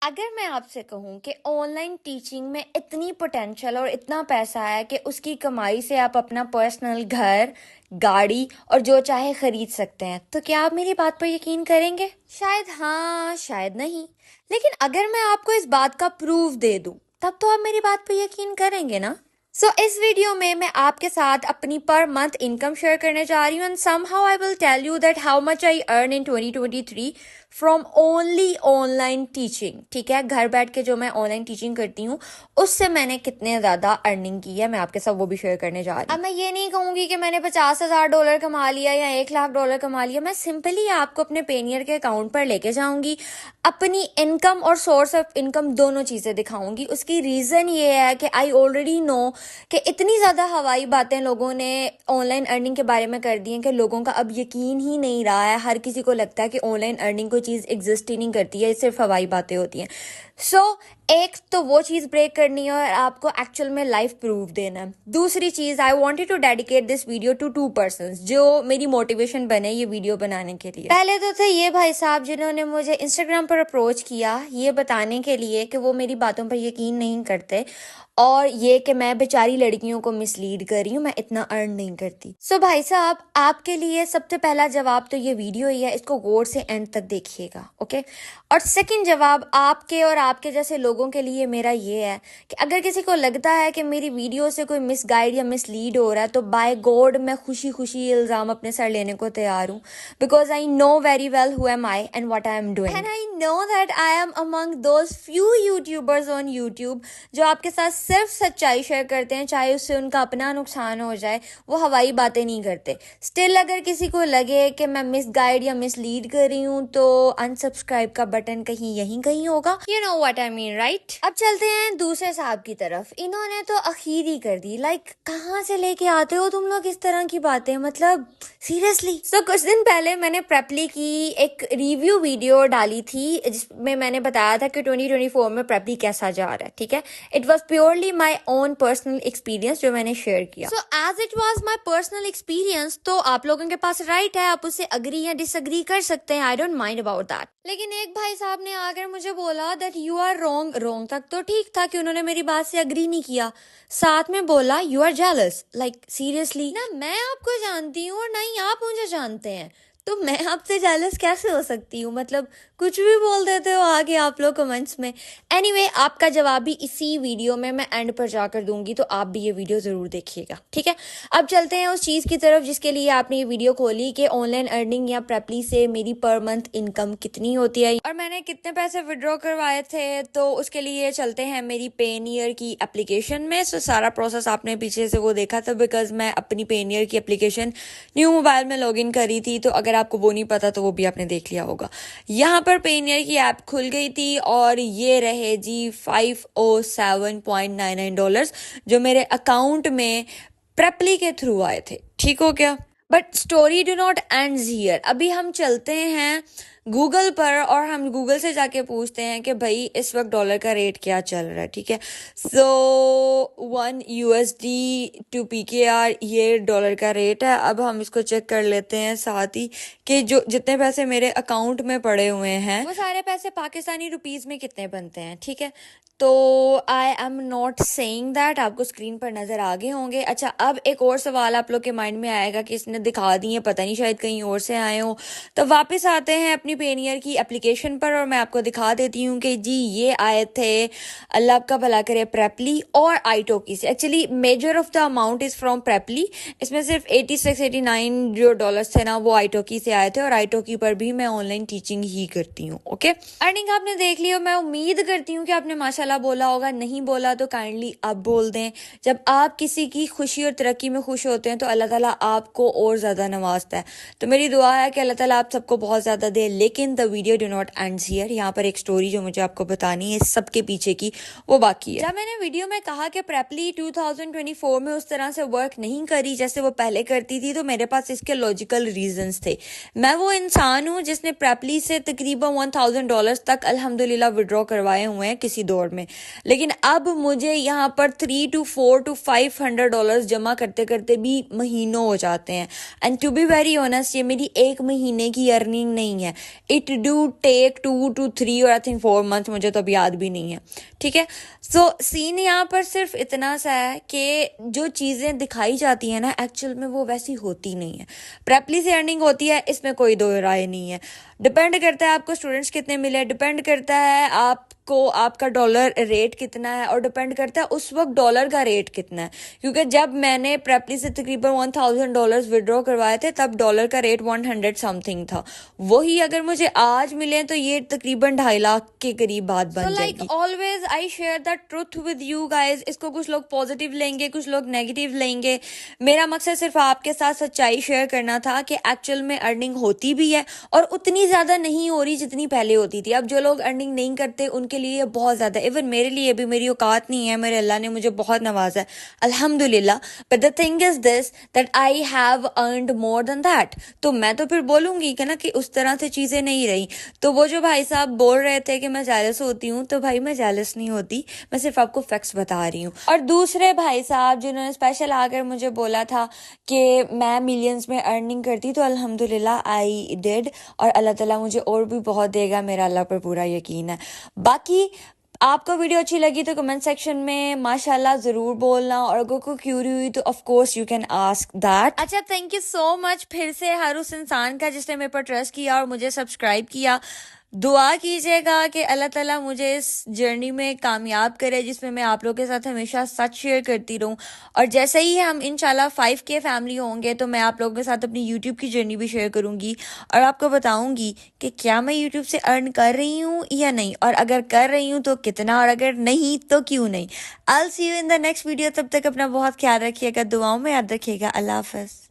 अगर मैं आपसे कहूँ कि ऑनलाइन टीचिंग में इतनी पोटेंशियल और इतना पैसा है कि उसकी कमाई से आप अपना पर्सनल घर, गाड़ी और जो चाहे खरीद सकते हैं, तो क्या आप मेरी बात पर यकीन करेंगे? शायद हाँ, शायद नहीं। लेकिन अगर मैं आपको इस बात का प्रूफ दे दूं, तब तो आप मेरी बात पर यकीन करेंगे ना? इस वीडियो में मैं आपके साथ अपनी पर मंथ इनकम शेयर करने जा रही हूँ and somehow I will tell you that how much I earn in 2023 from only online teaching. ठीक है, घर बैठ के जो मैं ऑनलाइन टीचिंग करती हूँ उससे मैंने कितने ज्यादा अर्निंग की है, मैं आपके साथ वो भी शेयर करने जा रही हूँ। अब मैं ये नहीं कहूंगी कि मैंने $50,000 कमा लिया या $1,00,000 कमा लिया। मैं सिंपली आपको अपने पेनियर के अकाउंट पर लेके जाऊंगी, अपनी इनकम और सोर्स ऑफ इनकम दोनों चीजें दिखाऊंगी। उसकी रीजन ये है कि आई ऑलरेडी नो कि इतनी ज्यादा हवाई बातें लोगों ने ऑनलाइन अर्निंग के बारे में कर दी हैं कि लोगों का अब यकीन ही नहीं रहा है। हर किसी को लगता है कि ऑनलाइन अर्निंग कोई चीज एग्जिस्ट ही नहीं करती है, सिर्फ हवाई बातें होती हैं। एक तो वो चीज ब्रेक करनी है और आपको एक्चुअल में लाइफ प्रूफ देना है। दूसरी चीज, I wanted to dedicate this video to 2 persons जो मेरी मोटिवेशन बने ये वीडियो बनाने के लिए। पहले तो थे ये भाई साहब जिन्होंने मुझे इंस्टाग्राम पर अप्रोच किया ये बताने के लिए कि वो मेरी बातों पर यकीन नहीं करते और ये कि मैं बेचारी लड़कियों को मिसलीड कर रही हूँ, मैं इतना अर्न नहीं करती। भाई साहब, आपके लिए सबसे पहला जवाब तो ये वीडियो ही है, इसको गौर से एंड तक देखिएगा, ओके। और सेकंड जवाब आपके और आपके जैसे लोगों के लिए मेरा ये है कि अगर किसी को लगता है कि मेरी वीडियो से कोई मिसगाइड या मिसलीड हो रहा है तो बाय गॉड मैं खुशी खुशी इल्जाम अपने सर लेने को तैयार हूँ, because I know very well who am I and what I am doing and I know that I am among those few YouTubers on YouTube जो आपके साथ सिर्फ सच्चाई शेयर करते हैं, चाहे उससे उनका अपना नुकसान हो जाए। वो हवाई बातें नहीं करते। स्टिल अगर किसी को लगे कि मैं मिसगाइड या मिसलीड कर रही हूँ तो अनसब्सक्राइब का बटन कहीं यहीं कहीं होगा। You know what I mean, right? अब चलते हैं दूसरे साहब की तरफ। इन्होंने तो अखीर ही कर दी। कहाँ से लेके आते हो तुम लोग इस तरह की बातें, मतलब सीरियसली। कुछ दिन पहले मैंने प्रेपली की एक रिव्यू वीडियो डाली थी जिसमें मैंने बताया था कि 2024 में प्रेपली कैसा जा रहा है। ठीक है, it was purely my own personal experience जो मैंने शेयर किया। As it was my personal experience तो आप लोगों के पास राइट है, आप उससे अग्री या डिसअग्री कर सकते हैं। I don't mind about that. लेकिन एक भाई साहब ने आकर मुझे बोला that you are wrong. Wrong तक तो ठीक था कि उन्होंने मेरी बात से अग्री नहीं किया, साथ में बोला यू आर जेलस। सीरियसली, ना मैं आपको जानती हूँ और ना ही आप मुझे जानते हैं, तो मैं आपसे जेलस कैसे हो सकती हूँ? मतलब कुछ भी बोल देते हो आगे आप लोग कमेंट्स में। एनीवे, आपका जवाब भी इसी वीडियो में मैं एंड पर जाकर दूंगी, तो आप भी ये वीडियो जरूर देखिएगा। ठीक है, अब चलते हैं उस चीज की तरफ जिसके लिए आपने ये वीडियो खोली कि ऑनलाइन अर्निंग या प्रेपली से मेरी पर मंथ इनकम कितनी होती है और मैंने कितने पैसे विड्रॉ करवाए थे। तो उसके लिए चलते हैं मेरी पेनियर की एप्लीकेशन में। सारा प्रोसेस आपने पीछे से वो देखा था, बिकॉज मैं अपनी पेनियर की एप्लीकेशन न्यू मोबाइल में लॉग इन करी थी, तो अगर आपको वो नहीं पता तो वो भी आपने देख लिया होगा। यहाँ पर पेनियर की ऐप खुल गई थी और ये रहे जी $507.99 जो मेरे अकाउंट में प्रेपली के थ्रू आए थे। ठीक हो गया, but story do not and here. अभी हम चलते हैं गूगल पर और हम गूगल से जाके पूछते हैं कि भाई इस वक्त डॉलर का रेट क्या चल रहा है। ठीक है, 1 USD टू PKR ये डॉलर का रेट है। अब हम इसको चेक कर लेते हैं साथ ही कि जो जितने पैसे मेरे अकाउंट में पड़े हुए हैं वो सारे पैसे पाकिस्तानी रुपीस में कितने बनते हैं। ठीक है, तो I am not saying that, आपको स्क्रीन पर नजर आ गए होंगे। अच्छा, अब एक और सवाल आप लोग के माइंड में आएगा कि इसने दिखा दिए, पता नहीं शायद कहीं और से आए हो। तो वापस आते हैं अपनी पेनियर की एप्लीकेशन पर और मैं आपको दिखा देती हूँ कि जी ये आए थे, अल्लाह आपका भला करे, प्रेपली और आईटोकी से। Actually major of the amount is from Preply. इसमें सिर्फ 86-89 जो डॉलर्स थे ना वो आईटोकी से आए थे और आईटोकी पर भी मैं ऑनलाइन टीचिंग ही करती हूँ। ओके, अर्निंग आपने देख ली और मैं उम्मीद करती हूँ कि आपने माशाल्लाह बोला होगा। नहीं बोला तो काइंडली आप बोल दें। जब आप किसी की खुशी और तरक्की में खुश होते हैं तो अल्लाह ताला आपको और ज्यादा नवाजता है। तो मेरी दुआ है कि अल्लाह ताला आप सबको बहुत ज्यादा दे। लेकिन the video do not ends here. यहाँ पर एक स्टोरी जो मुझे आपको बतानी है सबके पीछे की, वो बाकी है। जब मैंने वीडियो में कहा कि प्रेपली 2024 में उस तरह से वर्क नहीं करी जैसे वो पहले करती थी, तो मेरे पास इसके लॉजिकल रीजंस थे। मैं वो इंसान हूँ जिसने प्रेपली से तकरीबन $1,000 तक अल्हम्दुलिल्लाह विड्रॉ करवाए हुए हैं किसी दौर में। लेकिन अब मुझे यहाँ पर $300 to $400 to $500 जमा करते करते भी महीनों हो जाते हैं। And to be very honest, ये मेरी एक महीने की अर्निंग नहीं है, इट डू टेक 2 to 3 और आई थिंक 4 months, मुझे तो अभी याद भी नहीं है, ठीक है। सो सीन यहाँ पर सिर्फ इतना सा है कि जो चीज़ें दिखाई जाती हैं ना एक्चुअल में वो वैसी होती नहीं है। प्रेपली से अर्निंग होती है, इसमें कोई दो राय नहीं है। डिपेंड करता है आपको स्टूडेंट्स कितने मिले, डिपेंड करता है आपको आपका डॉलर रेट कितना है, और डिपेंड करता है उस वक्त डॉलर का रेट कितना है। क्योंकि जब मैंने प्रेपली से तकरीबन $1000 विड्रॉ करवाए थे तब डॉलर का रेट 100 समथिंग था। वही अगर मुझे आज मिले तो ये तकरीबन 2.5 लाख के करीब बात बन जाएगी। Like always I share the truth with you guys. इसको कुछ लोग पॉजिटिव लेंगे, कुछ लोग नेगेटिव लेंगे। मेरा मकसद सिर्फ आपके साथ सच्चाई शेयर करना था कि एक्चुअल में अर्निंग होती भी है और उतनी ज्यादा नहीं हो रही जितनी पहले होती थी। अब जो लोग अर्निंग नहीं करते उनके लिए बहुत ज्यादा, इवन मेरे लिए भी मेरी औकात नहीं है, मेरे अल्लाह ने मुझे बहुत नवाजा है अल्हम्दुलिल्लाह। But the thing is this that I have earned more than that. तो मैं तो फिर बोलूंगी कि ना कि उस तरह से चीजें नहीं रही। तो वो जो भाई साहब बोल रहे थे कि मैं जेलस होती हूँ, तो भाई मैं जेलस नहीं होती, मैं सिर्फ आपको फैक्ट्स बता रही हूँ। और दूसरे भाई साहब जिन्होंने स्पेशल आकर मुझे बोला था कि मैं मिलियंस में अर्निंग करती, तो अल्हम्दुलिल्लाह आई डिड, और अल्लाह ताला मुझे और भी बहुत देगा, मेरा अल्लाह पर पूरा यकीन है। बाकी आपको वीडियो अच्छी लगी तो कमेंट सेक्शन में माशाल्लाह जरूर बोलना, और अगर कोई क्यूरी हुई तो of course you can ask that. अच्छा, थैंक यू सो मच फिर से हर उस इंसान का जिसने मेरे पर ट्रस्ट किया और मुझे सब्सक्राइब किया। दुआ कीजिएगा कि अल्लाह ताला मुझे इस जर्नी में कामयाब करे जिसमें मैं आप लोगों के साथ हमेशा सच शेयर करती रहूं। और जैसे ही हम इंशाल्लाह 5K फैमिली होंगे तो मैं आप लोगों के साथ अपनी यूट्यूब की जर्नी भी शेयर करूंगी और आपको बताऊंगी कि क्या मैं यूट्यूब से अर्न कर रही हूँ या नहीं, और अगर कर रही हूँ तो कितना, और अगर नहीं तो क्यों नहीं। I will see you in the next video. तब तक अपना बहुत ख्याल रखिएगा, दुआओं में याद रखिएगा। अल्लाह हाफ़िज़।